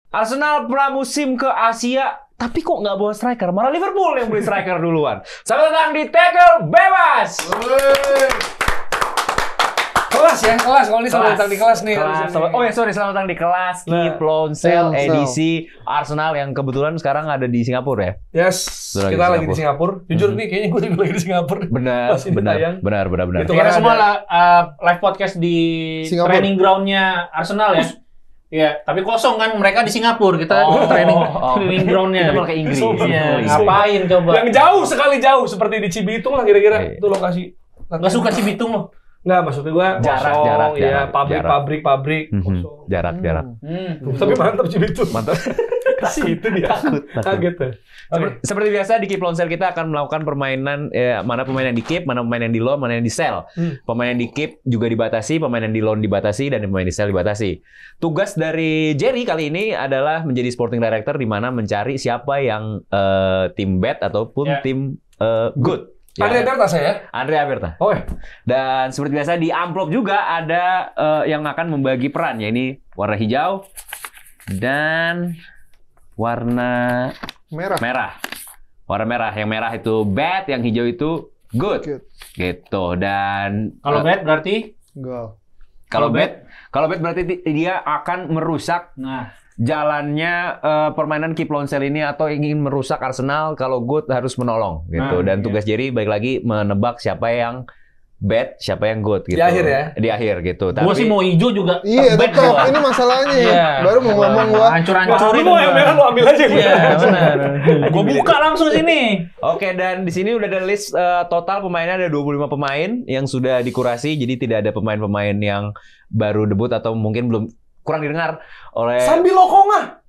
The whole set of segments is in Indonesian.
Arsenal pramusim ke Asia, tapi kok nggak bawa striker? Malah Liverpool yang beli striker duluan. Selamat datang di Tackle Bebas. Kelas ya, kelas. Kalau ini selamat datang di kelas nih. Oh ya, selamat datang di kelas Keep Lonsel edisi Arsenal yang kebetulan sekarang ada di Singapura ya. Yes, kita lagi di Singapura. Jujur nih, kayaknya gue juga lagi di Singapura. Benar. Kita semua live podcast di training groundnya Arsenal ya. Iya, tapi kosong kan, mereka di Singapura, kita training groundnya. Kita malah ke Inggris. Ngapain coba? Yang jauh, seperti di Cibitung lah kira-kira. Itu lokasi. Nggak suka Cibitung loh. Nggak, maksudnya gue jarak, ya pabrik. Jarak. Tapi mantap Cibitung. Mantap. Itu dia. Kaget tuh. Seperti biasa di Keep Lonsel kita akan melakukan permainan mana pemain yang di keep, mana pemain yang di loan, mana yang di sell. Pemain yang di keep juga dibatasi, pemain yang di loan dibatasi, dan pemain di sell dibatasi. Tugas dari Jerry kali ini adalah menjadi sporting director di mana mencari siapa yang tim bad ataupun tim good. Andrea Berta saya? Andrea Berta. Oh ya. Dan seperti biasa di amplop juga ada yang akan membagi peran, ya ini warna hijau dan warna merah. Warna merah. Yang merah itu bad, yang hijau itu good. Gitu. Dan kalau bad berarti goal. Kalau bad berarti dia akan merusak jalannya permainan Keep Lonsel ini atau ingin merusak Arsenal. Kalau good harus menolong gitu. Dan tugas Jerry balik lagi menebak siapa yang bad, siapa yang good gitu. Di akhir ya? Di akhir gitu. Gue sih mau hijau juga. Iya, tetap. Ini masalahnya ya. Baru mau ngomong gua. Hancur-hancurin. Lu mau yang merah lu ambil aja. Iya, benar. Gue buka langsung sini. Oke, dan di sini udah ada list total pemainnya, ada 25 pemain yang sudah dikurasi. Jadi tidak ada pemain-pemain yang baru debut atau mungkin belum kurang didengar oleh Sambil Lokonga.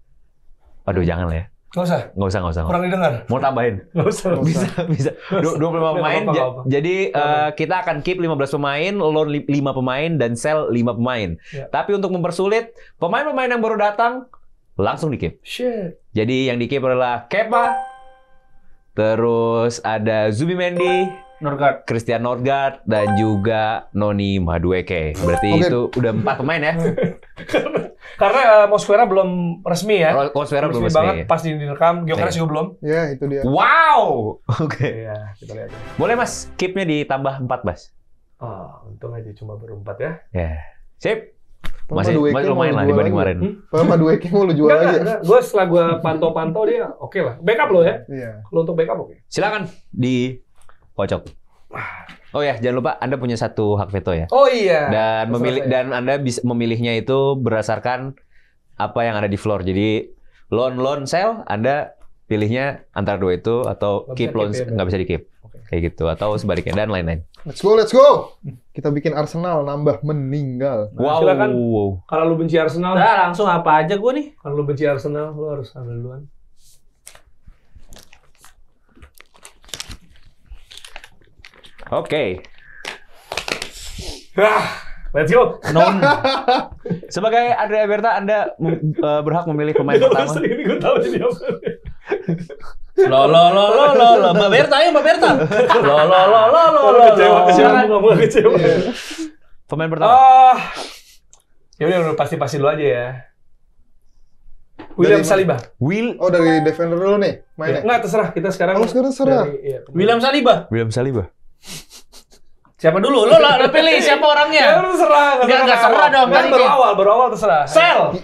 Aduh, jangan lah ya. Nggak usah. Kurang didengar. Mau tambahin? Nggak usah. Bisa. 25 pemain. Jadi kita akan keep 15 pemain, loan 5 pemain, dan sell 5 pemain. Tapi untuk mempersulit, pemain-pemain yang baru datang langsung di keep. Shit. Jadi yang di keep adalah Kepa, terus ada Zubimendi, Christian Nordgaard, dan juga Noni Madueke. Berarti itu udah 4 pemain ya? Karena Mosquera belum resmi ya. Mosquera belum resmi banget pas direkam. Gyökeres juga belum. Ya, itu dia. Wow! Oke. Iya, kita lihat. Boleh Mas, keep-nya ditambah 4, Mas. Untung aja cuma berempat ya. Ya. Sip. Masih lumayan lah dibanding kemarin. Kalau Madueke mau lu jual aja. Gue setelah gue pantau-pantau dia oke lah. Backup lo ya. Iya. Kalau untuk backup oke. Silakan di kocok. Oh ya, jangan lupa Anda punya satu hak veto ya. Oh iya. Dan dan Anda bisa memilihnya itu berdasarkan apa yang ada di floor. Jadi loan sell Anda pilihnya antara dua itu atau keep loan nggak bisa di keep. Kayak gitu atau sebaliknya dan lain-lain. Let's go. Kita bikin Arsenal nambah meninggal. Wow. Silakan. Kalau lu benci Arsenal, langsung apa aja gue nih. Kalau lu benci Arsenal, lu harus ambil duluan. Oke. Let's go. Sebagai Andrea Berta, Anda berhak memilih pemain pertama. Ini gue tahu jadi apa. Lo, Mbak Berta, ayo Mbak Berta. Lo. Kecewa. Pemain pertama. Ya udah pasti dulu aja ya. William Saliba. Dari defender dulu nih mainnya. Enggak, terserah. Kita sekarang. Sekarang terserah. William Saliba. Siapa dulu? Lo pilih siapa orangnya? Ya lu terserah. Nggak serah dong. Baru awal terserah. Sel.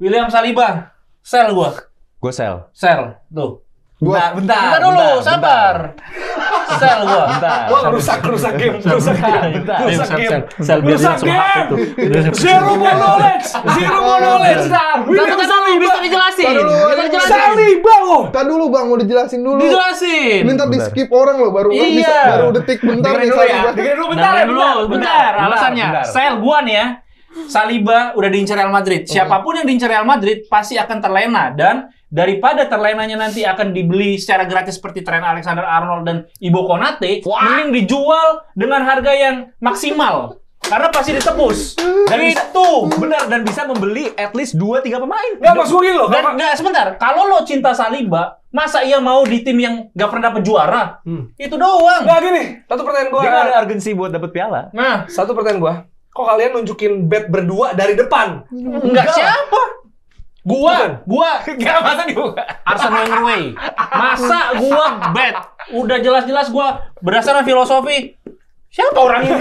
William Saliba. Sel gua. Gue sel. Tuh. Bentar dulu, sabar. Sel gua. Wah, rusak game. Sel biar langsung HP tuh. Zero more knowledge. Bisa dijelasin. Saliba loh. Tadi dulu Bang, mau dijelasin dulu. Dijelasin. Minta di skip orang loh, baru detik bentar nih Saliba. Dengerin dulu, bentar. Alasannya, Sel gua nih ya. Saliba udah diincar Real Madrid. Siapapun yang diincar Real Madrid pasti akan terlena, dan daripada terlenanya nanti akan dibeli secara gratis seperti Trent Alexander-Arnold dan Ibo Konate, mending dijual dengan harga yang maksimal. Karena pasti ditebus. Dan itu benar, dan bisa membeli at least 2-3 pemain. Nggak, maksud gue gini loh. Nggak, sebentar. Kalau lo cinta Saliba, masa ia mau di tim yang nggak pernah dapet juara? Itu doang. Nggak, gini. Satu pertanyaan gue. Dia nggak ada urgensi buat dapet piala. Nah, satu pertanyaan gue. Kok kalian nunjukin bet berdua dari depan? Enggak, siapa? Gua Enggak, masa dibuka? Arsene Wenger way. Masa gua bet? Udah jelas-jelas gua berdasarkan filosofi. Siapa orang ini?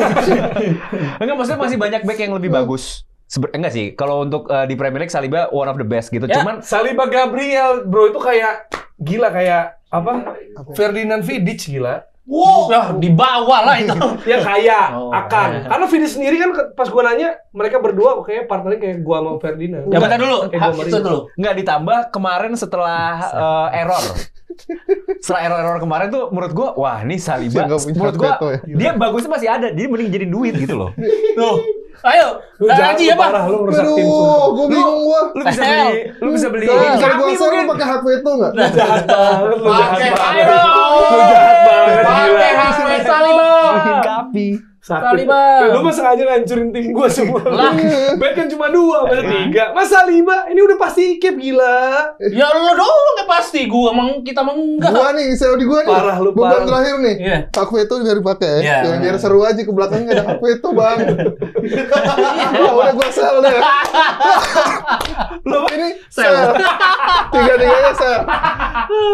Enggak, maksudnya masih banyak back yang lebih bagus. Enggak sih, kalau untuk di Premier League Saliba one of the best gitu. Ya. Cuman Saliba Gabriel, bro, itu kayak gila kayak apa? Ferdinand Vidic gila. Wow, ya di bawah lah itu. Ya kayak Oh, akan. Karena Vidic sendiri kan pas gua nanya, mereka berdua kayaknya partnernya kayak gua sama Ferdinand. Ya bentar dulu, Gua sama itu Rizky. dulu. nggak ditambah kemarin setelah error. Setelah error kemarin tuh menurut gua, wah ini Saliba. Nggak punya Menurut gua veto ya. dia bagusnya masih ada. Jadi mending jadi duit gitu loh. Tuh. Ayo, Lu dah aja ya, Pak. parah, lu ngerusak tim. Aduh, gue bingung gua. Lu bisa beli, lu bisa beli. Kalau misalnya gua Kami share, mungkin. lu pakai hak veto nggak? Lu jahat banget, lu jahat Pakai banget. ayo. Lu jahat banget, gila. Pakai HP Saliba. Kapi. Sakit. Saliba. Lu mah sengaja ngancurin tim gua semua. Lah. Bet kan cuma 2, masa 3. Mas Saliba, ini udah pasti keep gila. Ya lu doang ya pasti, gua emang kita mah enggak. Gua nih, sel di gua nih. Parah lu, Beban parah. terakhir nih. Iya. Hak veto biar dipakai Iya, ya. Biar benar. seru aja ke belakangnya ada hak veto, Bang. Ya udah gua sel deh. Lu ini Sel. sel. Tiga-tiganya sel.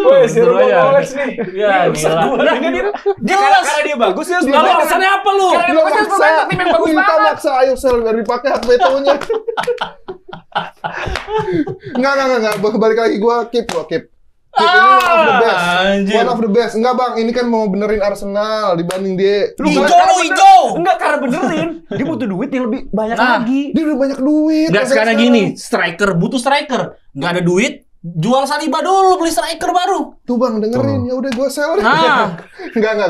Woi, si Betul Ruben aja. Alex nih. Ya, gila. Nah, kan dia Jelas. karena dia bagus ya. Lalu alasannya apa lu? Karena dia Lu bagus, maksa. pemain tim yang bagus Minta banget. maksa, ayo sel biar dipakai hak vetonya. Enggak. Balik lagi gua keep. Keep ini one of the best. Anjir. One of the best. Enggak, Bang. Ini kan mau benerin Arsenal dibanding dia. Hijau. Enggak, karena benerin. Dia butuh duit yang lebih banyak Nah. lagi. Dia udah banyak duit. Nggak sampai sekarang sekarang. gini, striker butuh striker. Nggak ada duit, jual Saliba dulu, beli striker baru. Tuh, Bang, dengerin. Ya udah gua sel. Nah. Enggak.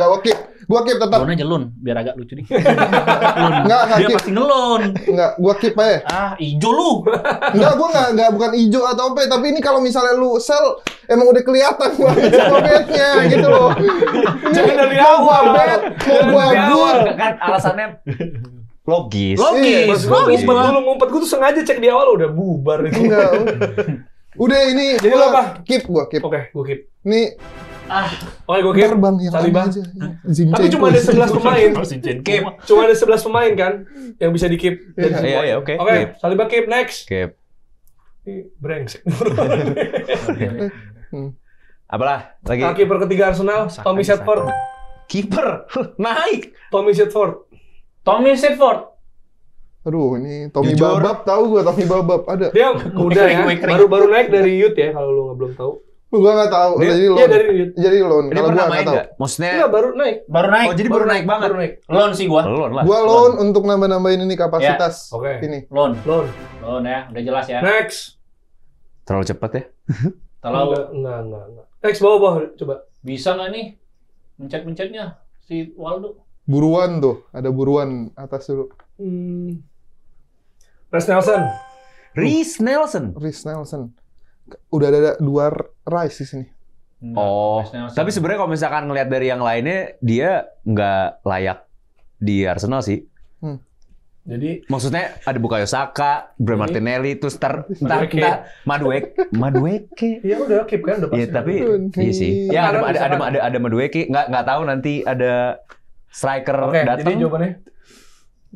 Gua keep tetap. Loan aja loan, biar agak lucu nih. Enggak Dia keep. pasti ngelon. Enggak, gua keep aja. Hijau lu. Enggak, gua enggak bukan hijau atau apa, tapi ini kalau misalnya lu sell emang udah kelihatan banget sama betnya gitu loh. Jangan dari Mau gua awal. bet, mau gua good. Kan alasannya logis. Logis, Pas gua logis ngumpet banget. dulu, ngumpet gua tuh sengaja cek di awal udah bubar itu. Enggak. Udah ini Jadi gua apa? keep. Oke, gua keep. Nih Oke, gua keep. ntar Bang yang Saliba. aneh aja. Tapi cuma ada 11 pemain. Keep. Cuma ada 11 pemain kan yang bisa di keep. dari semua. Iya, oke. Oke, Keep. Saliba keep next. Keep. Ini brengsek. Apalah lagi? Kiper ketiga Arsenal, Tommy Shepard. Kiper naik. Tommy Shepard. Tommy Shepard. Aduh, ini Tommy Jujur. Babab tahu gua Tommy Babab ada. Dia udah ya, baru naik dari youth ya kalau lu belum tahu. Gua enggak tahu. Dia- Jadi Iya loan. dari youth. Jadi loan. Dia Kalau pernah gua main enggak tahu. nggak? Maksudnya Enggak, baru naik. Baru naik. oh jadi baru naik banget. Baru naik. Loan sih gua. Loan lah. Gua loan untuk nambah-nambahin ini kapasitas. Oke. Ini. Loan. Loan. Loan ya, udah jelas ya. Next. Terlalu cepat ya. Kalau Enggak. Next bawah coba. bisa nggak nih mencet-mencetnya si Waldo? Buruan tuh, ada buruan atas dulu. Reece Nelson. Reece Nelson. Reece Nelson. Udah ada 2 Rice di sini. Oh, Reece Nelson. tapi sebenarnya kalau misalkan ngelihat dari yang lainnya, dia nggak layak di Arsenal sih. Jadi Maksudnya ada Bukayo Saka, Brand Martinelli, terus Madueke. ya udah keep kan udah pasti. Iya, tapi Aduh, iya sih. nih. Ya Sekarang ada Madueke, nggak tahu nanti ada striker Oke, jadi datang. jawabannya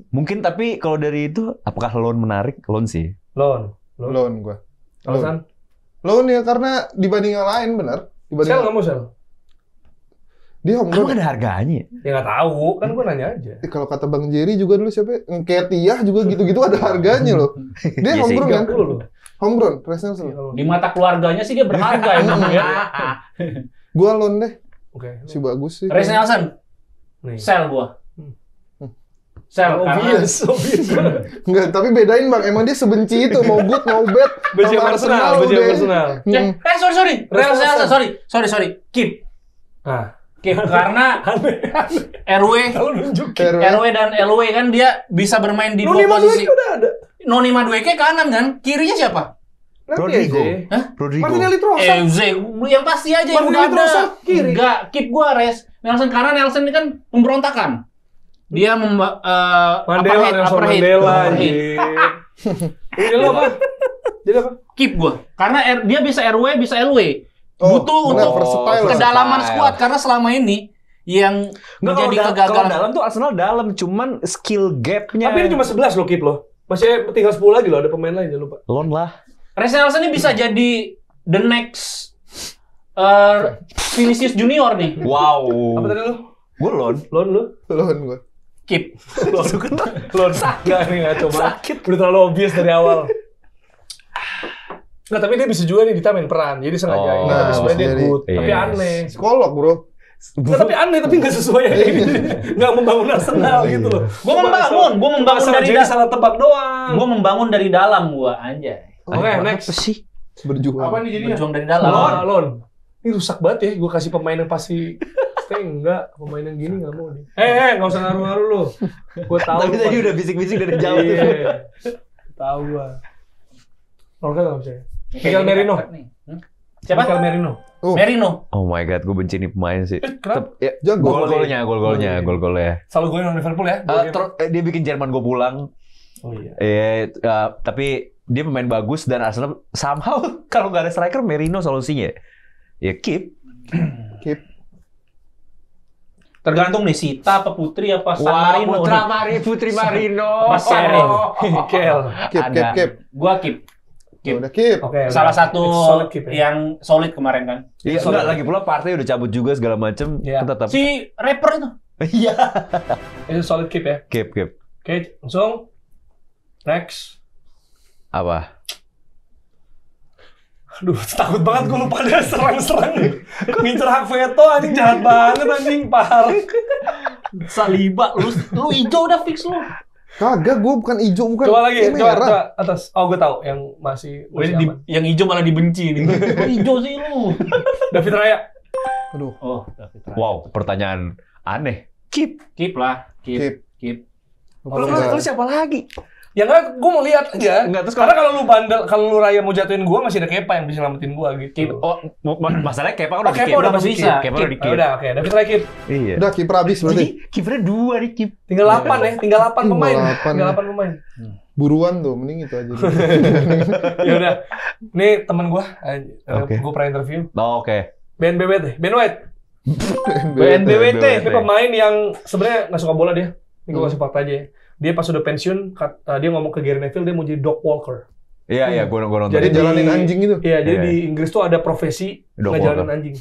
Mungkin tapi kalau dari itu apakah loan menarik? Loan sih. loan. Loan gua. Alasan? Loan ya karena dibanding yang lain benar. Dibanding Sel nggak mau sel? dia Emang homegrown. ada harganya? Ya nggak tahu, kan gue nanya aja. Kalau kata Bang Jerry juga dulu siapa? Nketiah juga gitu-gitu ada harganya loh. Dia Iya sih. homegrown kan? 30 loh. Homegrown, Reece Nelson. Di mata keluarganya sih dia berharga emang ya. Gua loan deh. Oke. Si bagus sih. Reece Nelson, Nih. sell gua. Sell karena Obvious. Enggak, tapi bedain Bang. Emang dia sebenci itu mau good, mau bad. Benci sama Arsenal, benci udah. Arsenal. sorry. Keep. Ah, Keep karena RW kalau nunjuk. RW dan LW kan dia bisa bermain di Noni dua posisi. Madueke udah ada. Noni Madueke kanan kan, kirinya siapa? Nanti Rodrigo. aja. Hah? Rodrigo. Martinelli Trossard. Yang pasti aja yang udah Martinelli ada. Trossard, kiri. Enggak, keep gua Reece Nelson karena Nelson ini kan pemberontakan. Dia Mandela, Nelson Mandela. anjir. Ini lo apa? Jadi apa? Keep gua. Karena dia bisa RW, bisa LW. Oh, Butuh benar, untuk versatile lah. kedalaman Versatile. skuad karena selama ini yang Nggak, menjadi kalau kegagalan. dalam tuh Arsenal dalam, cuman skill gap-nya. Tapi ini cuma 11 lo keep lo. Masih tinggal 10 lagi lo, ada pemain lain jangan lupa. loan lah. Reece Nelson ini bisa jadi the next Vinicius Junior nih. Wow. Apa tadi lu? Gue loan. Lon lu? Lon gue. Keep. Lon enggak nih ngaco banget. Udah terlalu obvious dari awal. Nggak, tapi dia bisa juga nih main peran. Jadi sengaja. Oh. Tapi sebenarnya dia Jadi- good. Tapi Yes. aneh. Psikolog, bro. Nggak, tapi aneh, tapi nggak sesuai ya. Nggak membangun Arsenal gitu loh. Gue membangun Masalah dari jadi salah tebak doang. Gue membangun dari dalam gue anjay. Oke, next. sih? Berjuang. Apa nih jadinya? Berjuang dari dalam. Lon. Ini rusak banget ya. Gue kasih pemain yang pasti stay enggak. Pemain yang gini nggak mau nih. Nggak usah ngaruh-ngaruh lu. Gue tahu. Tapi tadi udah bisik-bisik dari jauh. Iya. Tahu gua. Lon kan nggak bisa. Mikel Merino. Siapa? Mikel Merino. Merino. Oh my god, gue benci nih pemain sih. Kenapa? Ya, Jago. gol-golnya. Selalu golin Liverpool ya. Dia bikin Jerman gue pulang. Oh iya. Tapi dia pemain bagus dan Arsenal somehow kalau nggak ada striker Merino solusinya. Ya keep. Keep. Tergantung nih Sita apa Putri apa San Marino. Putri Marino. Masih ada. Mikel. Keep. Gua keep. Udah keep. Oke. Salah satu solid keep ya. yang solid kemarin kan. Iya, enggak lagi pula Partey udah cabut juga segala macem. Iya. Tetap. Si rapper itu. Iya. Itu solid keep ya. Keep. Oke, langsung. Next. Apa? Aduh, takut banget gue lupa dia serang-serang. Ngincer hak veto anjing jahat banget anjing, parah. Saliba, lu hijau udah fix lu. Kagak, gue bukan hijau, bukan. Coba lagi, Ini coba merah. atas. Oh, gue tahu yang masih aman. Yang hijau malah dibenci nih. Kok hijau sih lu? David Raya. Aduh, Oh, David Raya. Wow, pertanyaan aneh. Keep. Keep lah, keep. Kalau siapa lagi? Ya enggak, gue mau lihat aja. Enggak, terus Karena kalau lu bandel, kalau lu Raya mau jatuhin gue, masih ada Kepa yang bisa nyelamatin gue gitu. Keep. Oh, masalahnya Kepa udah Kepa di-keep. udah masih masuk bisa. keep. Kepa udah Ah, di-keep. udah, oke. David Raya keep. Iya. udah kiper habis berarti. Kipernya 2 di keep. Tinggal 8 ya, tinggal 8 pemain. Tinggal 8 pemain. Buruan tuh, mending itu aja. Ya udah. Nih temen gue, Oke. gue pernah interview. Oh, oke. Ben White. BNBWT. Ini pemain yang sebenarnya nggak suka bola dia. Ini gue kasih fakta aja ya. Dia pas udah pensiun, dia ngomong ke Gary Neville dia mau jadi dog walker. Iya, gue nonton. Jadi jalanin anjing itu. Iya, jadi Iya. di Inggris tuh ada profesi Dog ngejalanin walker. anjing.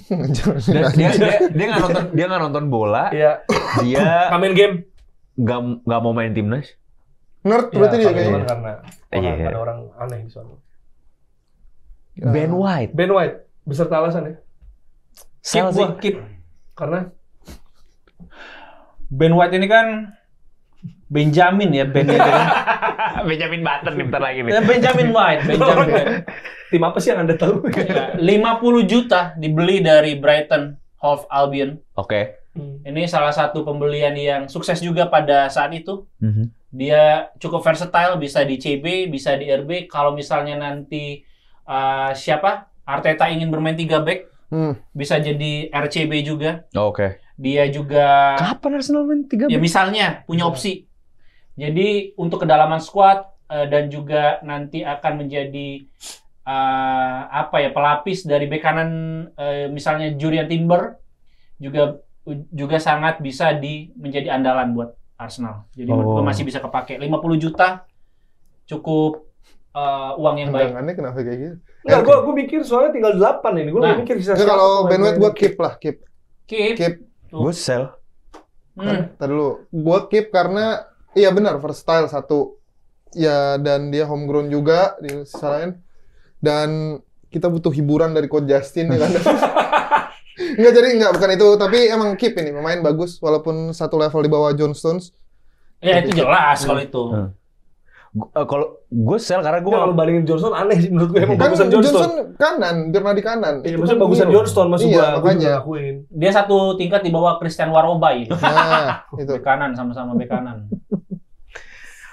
dia nggak nonton bola. Iya, Dia main game. nggak mau main timnas. Nerd berarti dia Ya, kayaknya. karena Iya. ada orang aneh di sana. Ben White. Ben White beserta alasan ya. Keep Sel sih. gua, keep. Karena Ben White ini kan Benjamin ya, Ben itu kan. Benjamin Button nih bentar lagi nih. Benjamin White. tim apa sih yang Anda tahu? 50 juta dibeli dari Brighton Hove Albion. Oke. Ini salah satu pembelian yang sukses juga pada saat itu. Mhm. Dia cukup versatile, bisa di CB, bisa di RB. Kalau misalnya nanti Arteta ingin bermain 3 back, bisa jadi RCB juga. Oke. Dia juga Kapan Arsenal main 3 ya misalnya punya opsi. Jadi untuk kedalaman squad dan juga nanti akan menjadi pelapis dari bek kanan misalnya Jurriën Timber juga sangat bisa menjadi andalan buat Arsenal. Jadi menurut gue masih bisa kepake. 50 juta cukup uang yang baik. Tendangannya kenapa kayak gitu? Enggak, gue mikir soalnya tinggal 8 ini. Gue Nah, mikir sisa. Nggak, kalau Ben White gue keep lah, keep. Keep. Gue sell. Tadi dulu, gue keep karena iya benar versatile satu. Ya dan dia homegrown juga di sisi lain. Dan kita butuh hiburan dari Coach Justin ya kan. Enggak bukan itu, tapi emang keep ini pemain bagus walaupun satu level di bawah John Stones. Ya itu jelas kalau itu. Kalau gue sell karena gue Kalau bandingin Johnson aneh sih menurut gue emang Kan bagusan Johnson Johnston. kanan, Bernardi kanan. Iya, Itu maksudnya kan bagusan biru. Johnston maksud Iya, gue makanya. akuin. Dia satu tingkat di bawah Christian Warobai. Nah, itu. Bek kanan sama-sama bek kanan.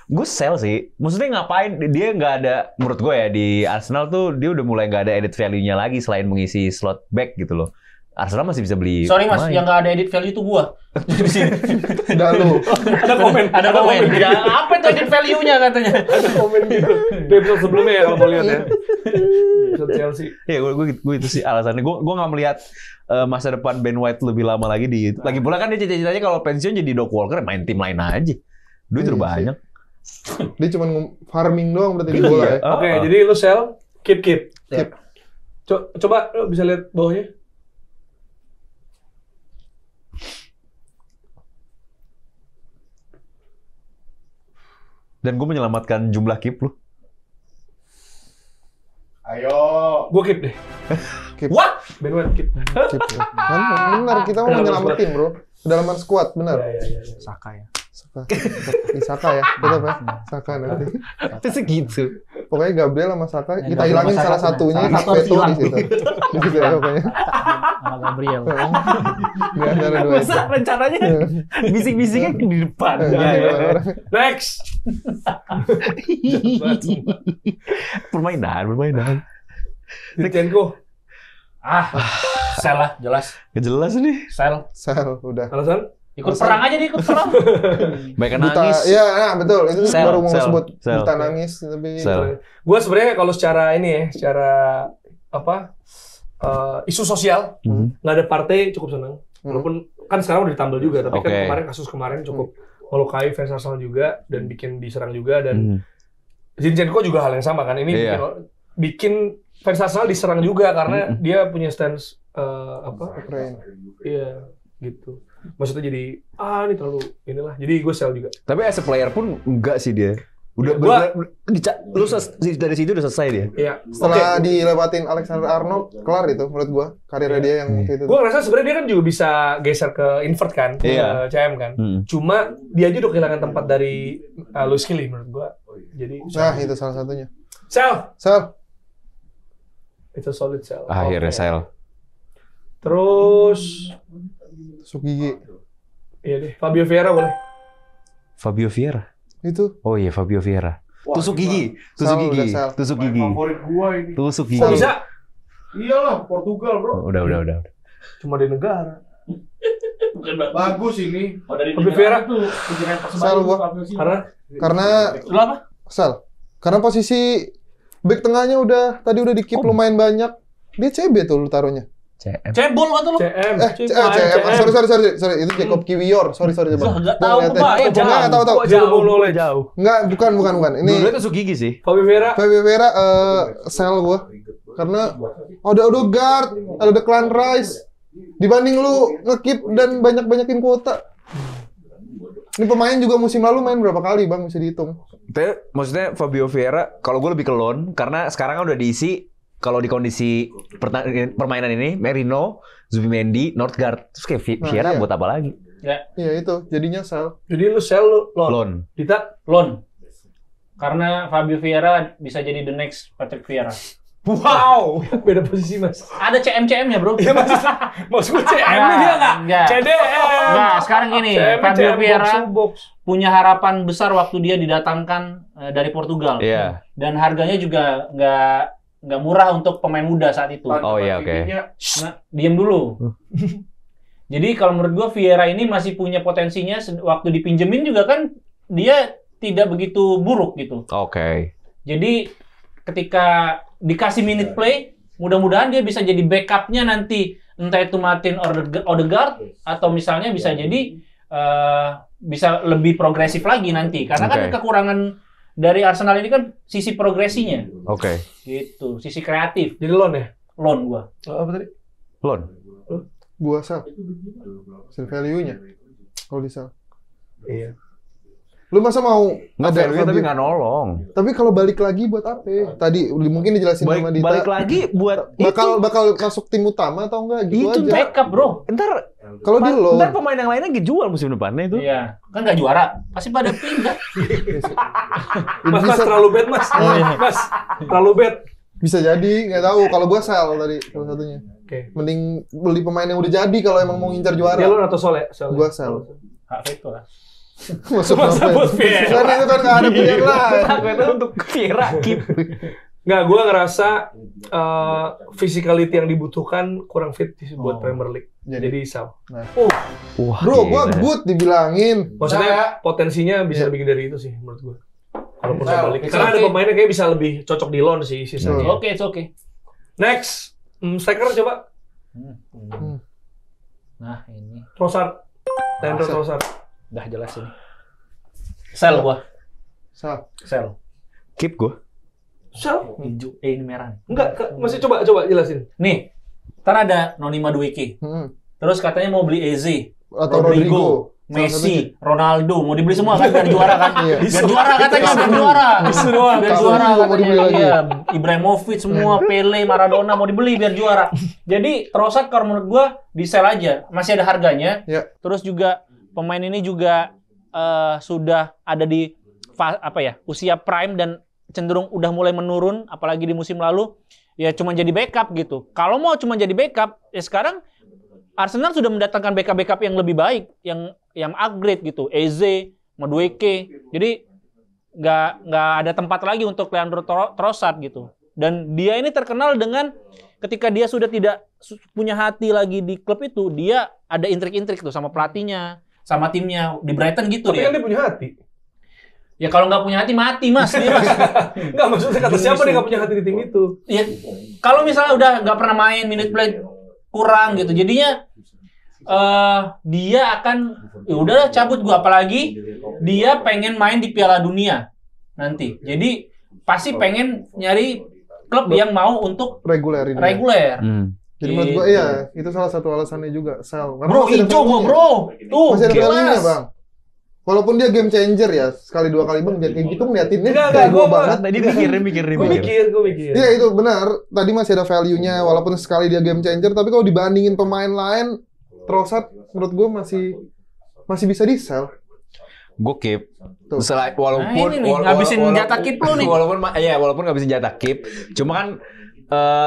gue sell sih. Maksudnya ngapain dia nggak ada menurut gue ya di Arsenal tuh dia udah mulai nggak ada added value-nya lagi selain mengisi slot back gitu loh. Arsenal masih bisa beli. Sorry Mas, pemain. yang nggak ada edit value itu gua. Di sini. Udah lu. Ada komen. Ada komen. Ya, apa itu edit value-nya katanya? Ada komen gitu. Di episode sebelumnya ya kalau mau lihat ya. Episode Chelsea. Iya, gue itu sih alasannya. Gue nggak melihat masa depan Ben White lebih lama lagi di. Lagi pula kan dia cita-citanya kalau pensiun jadi Doc Walker main tim lain aja. Duit udah Iya sih. banyak. Dia cuma farming doang berarti di bola ya. Oke, jadi lu sell. Keep. Keep. Coba lo bisa lihat bawahnya. Dan gue menyelamatkan jumlah keep lu. Ayo. Gue keep deh. Keep. What? Ben White keep. Keep. Benar, kita mau nyelamatin, bro. Kedalaman squad, benar. Ya. Saka ya. Saka ya, tetap ya. Saka nanti. Itu segitu. Pokoknya Gabriel sama Saka, Ya, kita Gabriel hilangin sama salah Saka satunya, benar. hak Salah satu veto harus di situ. Di situ ya pokoknya. Sama Gabriel. Di antara dua itu. Masa rencananya bisik-bisiknya di depan. Next. Permainan. Zinchenko. Sel lah, jelas. Jelas nih. Sel. Sel, udah. Alasan? Ikut perang aja dia, ikut perang. Banyak Buta, nangis. iya, nah betul. Itu Sel, baru mau sel, sebut sel. buta nangis, tapi Sel. Gue sebenarnya kalau secara ini ya, secara isu sosial, nggak ada partai cukup senang. Walaupun kan sekarang udah ditambal juga, tapi kan Oke. kasus kemarin cukup melukai fans Arsenal juga dan bikin diserang juga dan Zinchenko juga hal yang sama kan. Ini bikin fans Arsenal diserang juga karena dia punya stance Ukraine. iya gitu. Maksudnya jadi ini terlalu inilah. Jadi gue sell juga. Tapi as a player pun enggak sih dia. Udah lu dari situ udah selesai dia. Iya. Setelah dilewatin Alexander Arnold, kelar itu menurut gua karirnya dia yang itu. Gue ngerasa sebenarnya dia kan juga bisa geser ke invert kan, ke Iya. CM kan. Cuma dia aja udah kehilangan tempat dari Luis Kelly menurut gua. Jadi Nah, itu salah satunya. sell. Itu solid sell. Akhirnya Oke. sell. Terus Tusuk gigi. iya deh, Fabio Vieira boleh. Fabio Vieira. Itu. Oh iya, Fabio Vieira. Tusuk gigi. Tusuk gigi. Favorit gua ini. Tusuk Kok gigi. bisa? Iyalah, Portugal, bro. Udah. Cuma di negara. Bagus ini. Fabio Vieira tuh Sel gua. Karena Lu apa? Sel. Karena posisi back tengahnya tadi udah di-keep lumayan banyak. Dia CB tuh lu taruhnya. CM. Cebol kata lu. CM. CM. Sorry. Itu Jacob Kiwior. Sorry. Enggak tahu gua. Enggak tahu. Jauh. Enggak, bukan. Ini Dulu tusuk gigi sih. Fabio Vieira. Fabio Vieira sel gua. Karena ada Odegaard, ada Declan Rice. Dibanding lu nge-keep dan banyakin kuota. Ini pemain juga musim lalu main berapa kali, Bang? Bisa dihitung. Tapi maksudnya Fabio Vieira, kalau gue lebih ke loan, karena sekarang kan udah diisi, kalau di kondisi permainan ini, Merino, Zubimendi, Northgard. Terus kayak Vieira iya. buat apa lagi? Iya itu, jadinya sel. Jadi lu sell lu loan. Loan. Dita Loan. Karena Fabio Vieira bisa jadi the next Patrick Vieira. wow, beda posisi Mas. Ada CM-CM-nya, bro. Iya maksud gue CM nih dia nggak? Enggak. CDM. Nah, sekarang gini, CM, Fabio CM, Vieira box to box. punya harapan besar waktu dia didatangkan dari Portugal. Iya. Dan harganya juga nggak murah untuk pemain muda saat itu. Oh iya, oke. Nah, diem dulu. Jadi kalau menurut gua Vieira ini masih punya potensinya waktu dipinjemin juga kan dia tidak begitu buruk gitu. Oke. Jadi ketika dikasih minute play, mudah-mudahan dia bisa jadi backupnya nanti entah itu Martin Odegaard atau misalnya bisa jadi bisa lebih progresif lagi nanti karena kan kekurangan dari Arsenal ini kan sisi progresinya. Oke. Gitu, sisi kreatif. Jadi loan ya? Loan gua. Apa tadi? Loan. Gua sel. Sel value-nya. Kalau di sel. Iya. Lu masa mau Nggak ada value tapi nggak nolong. Tapi kalau balik lagi buat apa? Tadi mungkin dijelasin sama Dita. Balik lagi buat bakal masuk tim utama atau enggak gitu Itu aja. Backup, bro. Ntar Kalau di loan. ntar pemain yang lainnya dijual musim depannya itu. Iya, kan nggak juara. Pasti pada pindah. Mas Bisa- terlalu bad Mas. Mas terlalu bad. Bisa jadi, nggak tahu. Kalau gua sel tadi salah satunya. Oke. Mending beli pemain yang udah jadi kalau emang mau ngincar juara. Dia loan atau sol ya? Sol. Gua sel. Hak veto lah. Masuk Masa apa? buat Vieira? Karena itu kan nggak ada pilihan lain. Aku itu untuk Vieira keep. Nggak, gue ngerasa physicality yang dibutuhkan kurang fit buat Premier League. Jadi sell. Wah, Bro, gua gila. good dibilangin. Maksudnya potensinya bisa lebih dari itu sih menurut gue. Kalaupun saya balik. Karena ada pemainnya kayak bisa lebih cocok di loan sih sisanya. Oke, it's okay. Next, striker coba. Nah, ini Trossard. Leandro Trossard. udah jelas ini. Sell gua. Sel. Sell. Keep gue. Sel. Hijau. Ini merah. Enggak, masih coba jelasin. Nih, ntar ada Noni Madueke. Terus katanya mau beli Eze. Atau Rodrigo. Messi, Ronaldo, mau dibeli semua kan biar juara kan? Biar juara katanya, biar juara. Biar juara katanya. Iya, Ibrahimovic semua, Pele, Maradona mau dibeli biar juara. Jadi Trossard kalau menurut gua di sell aja, masih ada harganya. Terus juga pemain ini juga sudah ada di usia prime dan cenderung udah mulai menurun, apalagi di musim lalu. Ya cuma jadi backup gitu. Kalau mau cuma jadi backup, ya sekarang Arsenal sudah mendatangkan backup yang lebih baik, yang upgrade gitu, Eze, Madueke. Jadi nggak ada tempat lagi untuk Leandro Trossard gitu. Dan dia ini terkenal dengan ketika dia sudah tidak punya hati lagi di klub itu, dia ada intrik-intrik tuh sama pelatihnya, sama timnya di Brighton gitu. Tapi kan dia punya hati. Ya kalau nggak punya hati mati mas, dia mas. Nggak, maksudnya kata siapa dia nggak punya hati di tim itu? Ya kalau misalnya udah nggak pernah main, minute play kurang gitu, jadinya dia akan ya udahlah cabut gua, apalagi dia pengen main di Piala Dunia nanti. Jadi pasti pengen nyari klub yang mau untuk reguler. Jadi menurut gua iya, itu salah satu alasannya juga sell. Bro, hijau gua bro. Tuh, masih ada value-nya, Bang. Walaupun dia game changer ya, sekali dua kali Bang, jadi kayak gitu ngeliatinnya kayak gua banget. Tadi mikir. Gue mikir. Iya itu benar. Tadi masih ada value-nya, walaupun sekali dia game changer, tapi kalau dibandingin pemain lain, Trossard menurut gue masih bisa di sell. Gue keep. Walaupun ngabisin jatah keep lu nih. Walaupun ngabisin jatah keep. Cuma kan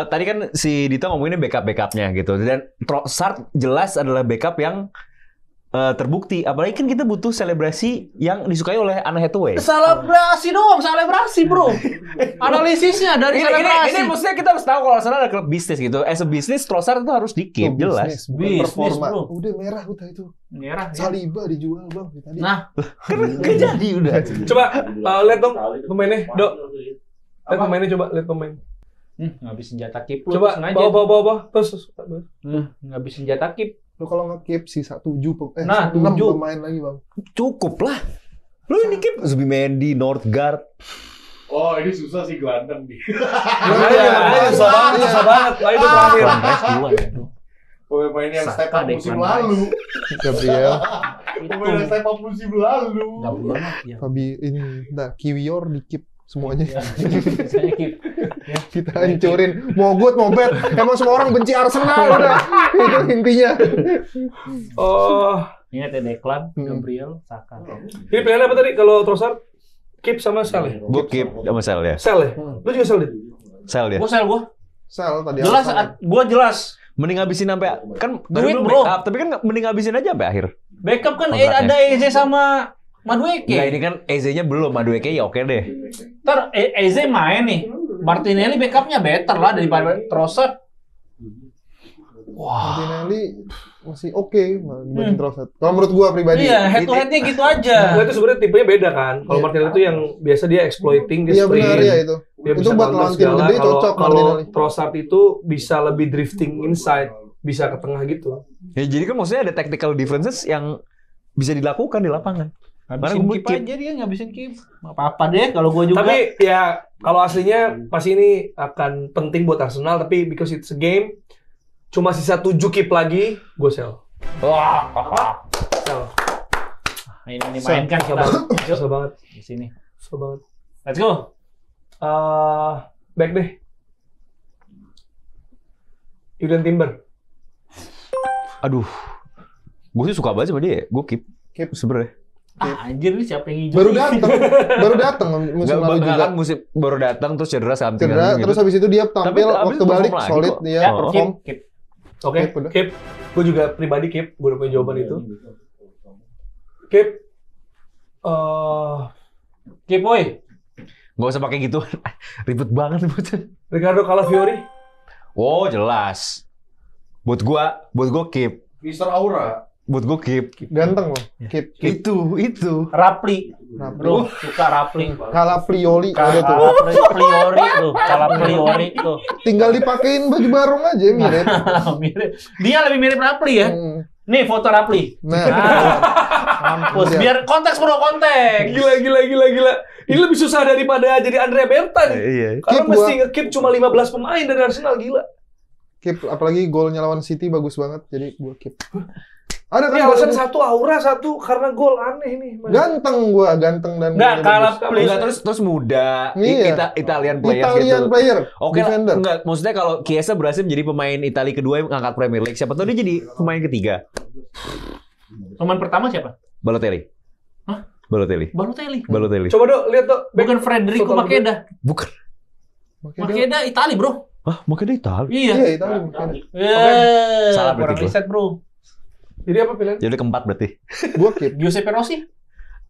tadi kan si Dito ngomonginnya backup-backupnya gitu. Dan Trossard jelas adalah backup yang terbukti. Apalagi kan kita butuh selebrasi yang disukai oleh Anne Hathaway. Selebrasi bro. Analisisnya dari selebrasi. Ini maksudnya kita harus tahu kalau Arsenal ada klub bisnis gitu. As a business, Trossard itu harus di-keep, jelas. Bisnis bro. Udah merah udah itu. Merah. Saliba dijual Bang tadi. Nah, kan jadi udah. Coba lihat dong pemainnya, Dok. Lihat pemainnya, coba lihat pemain. Ngabisin jatah keep. Coba bawa. Terus. Ngabisin jatah keep. Lu kalau nge-keep sisa 6 pemain lagi Bang. Cukup lah. Lu ini keep Zubimendi, Northgard. Oh, ini susah sih gelandang nih. Makanya susah banget. Lah itu terakhir. Pemain yang step up musim lalu. Gabriel. Pemain yang step up musim lalu. Fabi ini, Kiwior di-keep semuanya. Saya keep. Kita hancurin, mau good, mau bad. Emang semua orang benci Arsenal udah. Itu intinya. Ingat ya Declan, Gabriel, Saka. Ini pilihan apa tadi kalau Trossard? Keep sama sell ya? Gue keep sama sell ya. Sell ya? Lu juga sell, Dit? Sell dia. Gue sell. Sell tadi. Jelas, gue jelas. Mending habisin sampai kan duit bro. Tapi kan mending habisin aja sampai akhir. Backup kan ada Eze sama Madueke. Nah ini kan Eze-nya belum, Madueke ya oke deh. Ntar Eze main nih. Martinelli backupnya better lah daripada Trossard. Wah. Martinelli masih oke dibanding Trossard. Kalau menurut gua pribadi. Iya, head to head-nya gitu aja. Nah, itu sebenarnya tipenya beda kan. Kalau Martinelli itu yang biasa dia exploiting, dia sprint. Iya benar ya itu. Dia itu buat lawan tim gede cocok Martinelli. Kalau Trossard itu bisa lebih drifting inside, bisa ke tengah gitu. Ya jadi kan maksudnya ada tactical differences yang bisa dilakukan di lapangan. Ngabisin keep aja dia, ngabisin keep. Apa-apa deh kalau gue juga. Tapi ya kalau aslinya pasti ini akan penting buat Arsenal, tapi because it's a game, cuma sisa 7 keep lagi, gue sell. Sell. Ini mainkan kita. Susah banget. Di sini. Susah banget. Let's go. Back deh. Julian Timber. Aduh. Gue sih suka banget sama dia. Gue keep sebenarnya. Anjir nih siapa yang hijau? Baru datang musim lalu juga. Kan musim baru datang terus cedera gitu. Terus habis itu dia tampil waktu balik solid dia perform. Oke, keep. Gue juga pribadi keep. Gue udah punya jawaban itu. Keep. Keep boy. Gak usah pakai gitu. Ribet banget sebutnya. Ricardo Calafiori. Oh, jelas. Buat gua keep. Mister Aura. Buat gue keep. Ganteng loh. Keep. Itu. Rapli. Bro, suka Rapli. Calafiori. Calafiori tuh. Tinggal dipakein baju barong aja mirip. Dia lebih mirip Rapli ya. Nih foto Rapli. Nah. Mampus. Biar konteks bro, konteks. Gila. Ini lebih susah daripada jadi Andrea Berta nih. Iya. Karena Keep mesti nge-keep cuma 15 pemain dari Arsenal, gila. Keep, apalagi golnya lawan City bagus banget, jadi gua keep. Ada kan Ini alasan golnya? satu aura, satu karena gol aneh nih. Ganteng dan Nggak, golnya kalau bagus. Enggak, terus muda, Iya. Italian player Italian gitu. player, Oke lah, defender. enggak, maksudnya kalau Chiesa berhasil menjadi pemain Italia kedua yang ngangkat Premier League, siapa tahu dia jadi pemain ketiga. Pemain pertama siapa? Balotelli. Hah? Balotelli. Balotelli. Coba dok, lihat dok. Bukan Federico Total Makeda. Bukan. Makeda Itali bro. Ah, makanya dia Italia. Iya. Iya, Italia makanya. Salah Kurang berarti gua. riset bro. Jadi apa pilihan? Jadi keempat berarti. Gua keep. Giuseppe Rossi.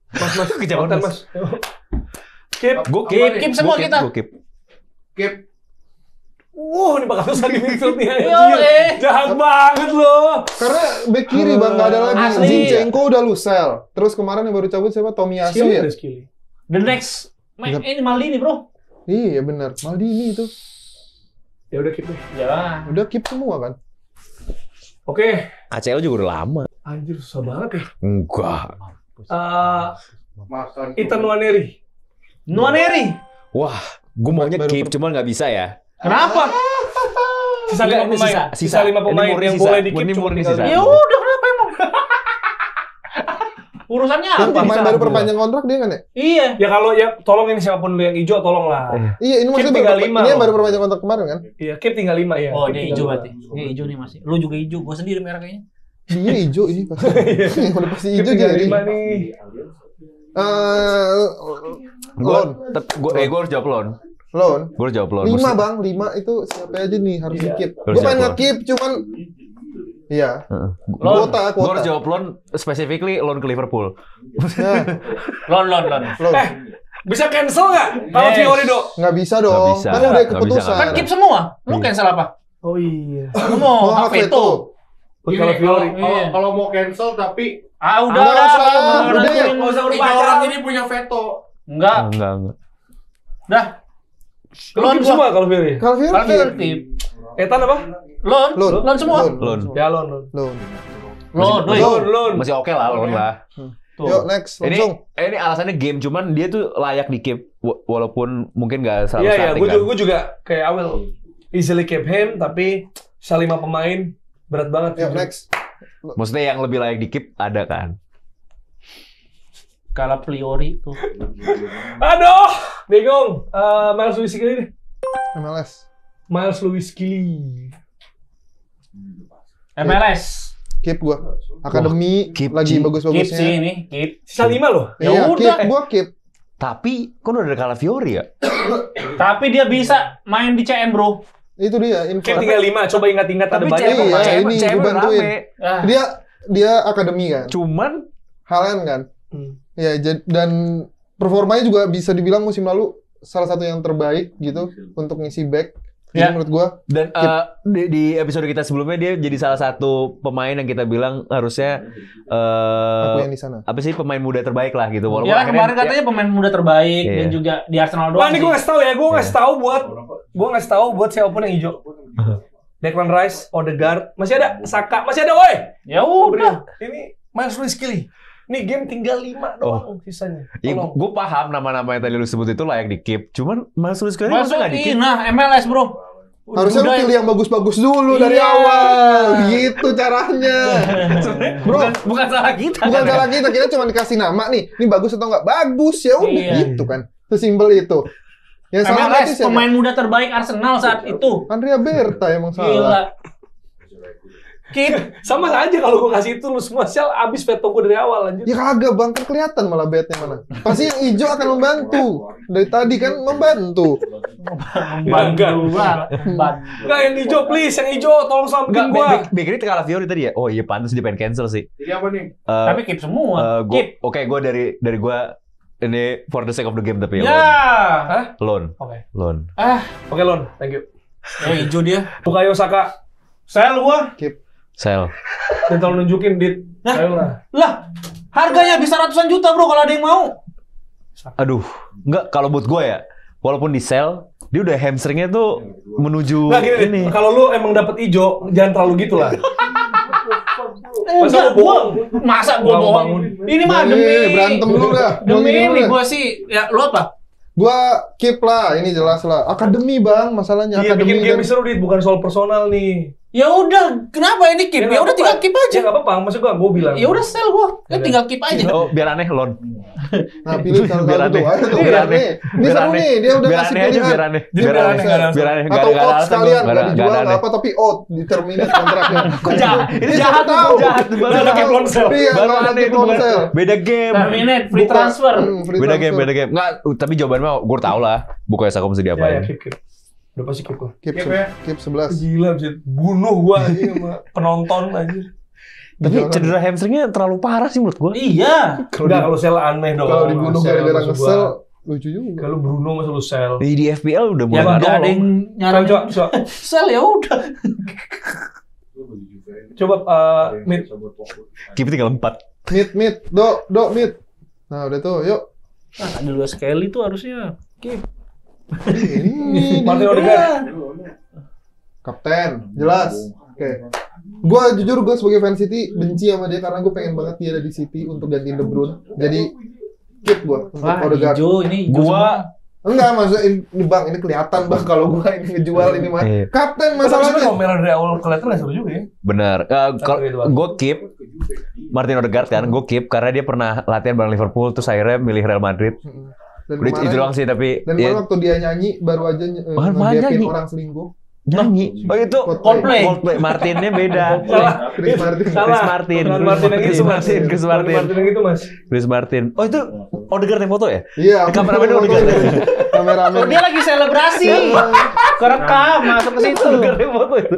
Mas. Kejauhan, Mas. Keep. Gue Keep semua kita. Gue keep. Keep. Ini bakal susah di midfield nih. Yo, anjir. Jahat banget loh. Karena back kiri bang nggak ada lagi. Asli. Zinchenko udah lu sell. Terus kemarin yang baru cabut siapa? Tomiyasu ya? Skilly. The next. Ini Maldini bro. Iya benar. Maldini itu. Ya udah keep deh. Ya. Udah keep semua kan. Oke. ACL juga udah lama. Anjir susah banget ya. Enggak. Makan. Ethan Nwaneri. Nwaneri. Wah, gue maunya Baru keep, cuman nggak bisa ya. Kenapa? Sisa 5 Enggak, ini pemain. sisa. Sisa 5 Ini pemain murni yang sisa. boleh di keep Ini cuma murni tinggal sisa. dua. Ya udah kenapa emang? Urusannya Kan apa? pemain baru perpanjang kontrak dia kan ya? Iya. Ya kalau ya tolong ini siapapun lu yang hijau tolong lah. Iya ini maksudnya tinggal baru, lima ini yang loh. baru perpanjang kontrak kemarin kan? Iya, keep tinggal 5 ya. Oh, Keep dia tinggal hijau 5. berarti. Dia hijau nih masih. Lu juga hijau. Gua sendiri merah kayaknya. Dia hijau ini pasti. Udah pasti Keep hijau tinggal jadi. 5 nih. Loan. Gue harus jawab loan. Loan. Gue harus jawab loan. 5 Maksudnya- bang, 5 itu siapa aja nih harus di keep. Harus Gue pengen jawab nge-keep cuman iya. Heeh. Kuota. Gue harus jawab loan, specifically loan ke Liverpool. Nah, Lon. loan. Bisa cancel nggak? Kalau Yes. Fiori dok. Nggak bisa Nggak dong. bisa. Kan udah Nggak bisa, keputusan. Kan keep semua. Lu cancel apa? Oh iya. Lu mau hak veto. Gini, Kalau Fiori. Iya. kalau mau cancel tapi Udah. Nggak usah, udah ya. Nggak usah tiga baca. orang ini punya veto. Enggak. Enggak. Dah. Lu Lon keep gua. semua kalau Fiori. Kalau Kalau Fiori Fiori keep. Ethan apa? Lon. Loan. Lon semua. Loan. Ya lon. Loan. Lon. Woi. Lon. Masih oke lah loan lah. Tuh. Yuk next langsung. Ini alasannya game, cuman dia tuh layak di keep walaupun mungkin nggak selalu Iya ya, starting kan. gue juga kayak Awel easily keep him tapi sisa 5 pemain berat banget. Yuk jujur. next. Maksudnya yang lebih layak di keep ada kan? Kalau Fiori tuh. Aduh, bingung. Miles Lewis Kelly deh. MLS. Miles Lewis Kelly. MLS. Keep gua. Akademi keep, lagi Ci. Keep sih bagus-bagusnya. ini. Keep. Sisa 5 loh. Ya Iya, udah. keep gua keep. Tapi kan udah ada Calafiori ya? Tapi dia bisa main di CM bro. Itu dia info. Kayak tinggal 5, coba ingat-ingat ada Tapi banyak CM pemain. iya, ini CM gua udah bantuin. rame. Ah. Dia akademi kan. Cuman Haaland kan. Hmm. Ya dan performanya juga bisa dibilang musim lalu salah satu yang terbaik gitu untuk ngisi back. Jadi Ya. menurut gua dan di episode kita sebelumnya dia jadi salah satu pemain yang kita bilang harusnya aku yang di sana. apa sih pemain muda terbaik lah gitu. Walaupun Ya akhirnya- kemarin katanya pemain muda terbaik Iya. dan juga di Arsenal Wah, doang. ini sih. gue ngasih tahu ya, gue ngasih tahu buat siapapun yang hijau. Declan Rice, Odegaard, masih ada Saka, masih ada, woi. Ya udah. Ini Miles Lewis Kelly. Nih game tinggal 5 doang sisanya. Ya, Tolong. gue paham nama-nama yang tadi lu sebut itu layak di keep. Cuman Miles Lewis Kelly Masuk masa nggak di keep? nah MLS bro. Harusnya lu Udah. pilih yang bagus-bagus dulu dari Iya. awal. Gitu caranya. Bro, Bukan salah kita. bukan kan? salah kita cuma dikasih nama nih. Ini bagus atau enggak? Bagus ya udah Iya. gitu kan. Sesimpel itu. Yang salah berarti MLS siapa? pemain muda terbaik Arsenal saat itu. Andrea Berta emang salah. Gila. Keep. Sama aja kalau gue kasih itu lu semua sel abis veto gue dari awal anjir. Ya kagak bang, kan kelihatan malah betnya mana. Pasti yang hijau akan membantu. Dari tadi kan membantu. Bangga. Enggak yang hijau please, yang hijau tolong Enggak, selamatin gua. Bakery itu Calafiori tadi ya? Oh iya, pantas dia pengen cancel sih. Jadi apa nih? Tapi keep semua. Keep. Oke, gue dari gue ini for the sake of the game tapi Ya. loan. Oke. Loan. Oke, Lon. Thank you. Hijau dia. Bukayo Saka. Sel gua. Sell. Dan tolong nunjukin dit. Ayo lah. Lah, harganya bisa ratusan juta bro kalau ada yang mau. Aduh, enggak kalau buat gue ya. Walaupun di sell, dia udah hamstringnya tuh menuju Nggak gini, ini. Dit. Kalau lu emang dapet hijau, jangan terlalu gitu lah. Enggak, masa gua bohong? Ini mah demi berantem dulu dah. demi Gua ini dah. gua sih ya lu apa? Gua keep lah, ini jelas lah. Akademi bang, masalahnya Iya, bikin akademi. game seru dit, bukan soal personal nih. Ya udah, kenapa ini keep? Ya udah tinggal keep Ya aja. nggak apa-apa, maksud gua bilang. Ya udah sell gua. Ya tinggal keep aja. Oh, biar aneh lon. Nah pilih salah Biar satu tuh. aneh. Ayo tuh, Biar biar aneh. aneh. Ini Biar seru aneh. nih, dia udah Biar ngasih aneh aja, pilihan. biar aneh. Jadi Biar biar aneh. aneh, nggak ada Biar aneh. Nggak Atau ada out alasan sekalian, gua. nggak dijual, ada nggak aneh. apa, tapi out, di terminate kontraknya. Jahat. Ini Dia jahat tahu. tuh, jahat. Baru Nggak ada tahu. game ponsel. Iya, Baru nggak ada aneh game itu bukan. ponsel. Beda game. Terminate, free Bukan. transfer. Free Beda game, transfer. beda game. Nggak, tapi jawabannya gue tau lah. Bukannya Sakom sedih Ya, apain. keep. Udah pasti keep lah. Keep, Keep ya. keep 11. Gila, bisa bunuh gua aja sama penonton aja. Tapi Jangan. cedera hamstringnya terlalu parah sih menurut gue. Iya. Enggak, kalau sel aneh dong. Kalau dibunuh Sel, gara-gara maksud ngesel, gua. lucu juga. Kalau Bruno masa lu sel. Di FPL udah mulai Ya nggak nggak ada nolong. yang nyaranin. Coba. Sell ya udah. Coba mid. Keep tinggal 4. Mid, do, mid. Nah udah tuh, yuk. Ah, ada 2 Skelly tuh harusnya. Keep. Ini Martin Odegaard. kapten, jelas. Oke. Gua jujur gue sebagai fan City benci sama dia karena gue pengen banget dia ada di City untuk gantiin De Bruyne. Jadi keep gua untuk Wah, Odegaard. hijau ini. hijau semua. Gua Enggak, maksudnya ini bang, ini kelihatan bang kalau gua ini ngejual ini mah. Iya. Kapten Masalahnya masalahnya. kalau merah dari awal kelihatan nggak seru juga ya. bener. Kalau gitu, Bang. gue keep Martin Odegaard kan, gue keep karena dia pernah latihan bareng Liverpool terus akhirnya milih Real Madrid. Dan Udah itu doang sih tapi Dan ya, kemarin waktu dia nyanyi baru aja Malah ngegapin nyanyi. orang selingkuh. nyanyi. Oh itu Coldplay. Martinnya beda. Salah. Chris Martin. Chris Martin. Bukan Martin yang Chris itu, Mas. Martin. Chris Bukan Martin. Martin yang itu, Mas. Chris Martin. Oh itu Odegaard yang foto ya? Iya. Kameramen Odegaard. Kameramen. Oh, dia lagi selebrasi. Kerekam masuk ke situ. Odegaard yang foto itu.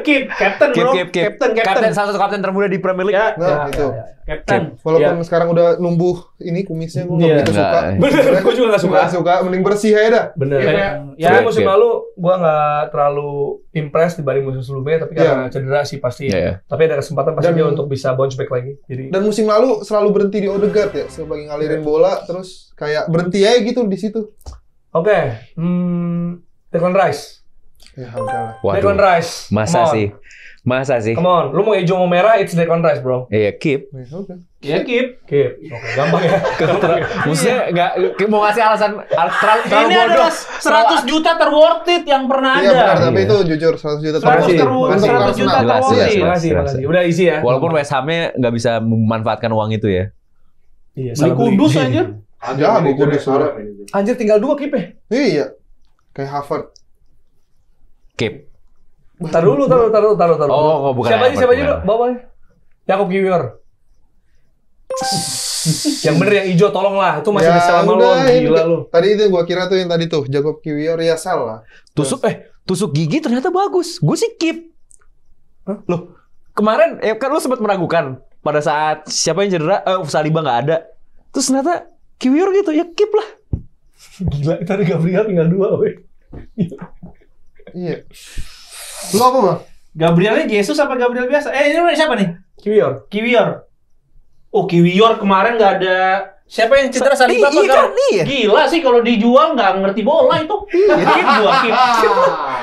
Keep. Captain, bro. Captain. Kapten salah satu kapten termuda di Premier League. Ya. Nah, itu. Captain. Walaupun sekarang udah numbuh ini kumisnya gue Iya. nggak begitu suka. Nggak. Bener, gue juga nggak suka. Nggak suka, mending bersih aja dah. Bener. Ya, Sebenarnya musim oke. lalu gue nggak terlalu impress dibanding musim sebelumnya, tapi karena cedera sih pasti. Iya, iya. Tapi ada kesempatan pasti Dan- dia untuk bisa bounce back lagi. Jadi Dan musim lalu selalu berhenti di Odegaard ya, sebagai ngalirin bola terus kayak berhenti aja gitu di situ. oke, Declan Rice. Ya udahlah. Declan Waduh. Rice. Masa Come on. sih? Masa sih? Come on, lu mau hijau mau merah, it's Declan Rice, bro. Iya, keep. Ya, oke. Ya, keep. Oke, gampang ya. Maksudnya nggak mau ngasih alasan terlalu Ini bodoh. adalah 100 juta terworth it yang pernah Iya benar, ada. tapi Iya. itu jujur 100 juta. 100 Makasih. terworth, Untuk 100 juta Arsenal. Jelas, terworth jelas, it. jelas. Makasih, makasih. Udah isi ya. Walaupun West Ham-nya nggak bisa memanfaatkan uang itu ya. Iya, Beli salah beli. kudus aja. Jago Kudus udah. Anjir tinggal 2 kipe. Iya. Kayak Harvard. Keep. Taruh dulu. Oh, bukan Siapa aja, Harvard, dulu? bukan. Bawah. Jakob Kiwior. Yang bener yang hijau tolong lah. Itu masih Ya, bisa sama lo. udah, ini Gila lu. Tadi itu gua kira tuh yang tadi tuh Jacob Kiwior ya salah. Tusuk gigi ternyata bagus. Gue sih keep. Loh, kemarin kan lu sempat meragukan pada saat siapa yang cedera, Saliba nggak ada. Terus ternyata Kiwior gitu, ya keep lah. Gila, tadi Gabriel tinggal 2, weh. Iya. Lu apa, Bang? Gabrielnya Jesus apa Gabriel biasa? Ini siapa nih? Kiwior. Kiwior. Oh, Kiwior kemarin nggak ada. Siapa yang cedera Saliba apa? Iya kan, iya. Gila sih kalau dijual nggak ngerti bola itu. Jadi gua keep.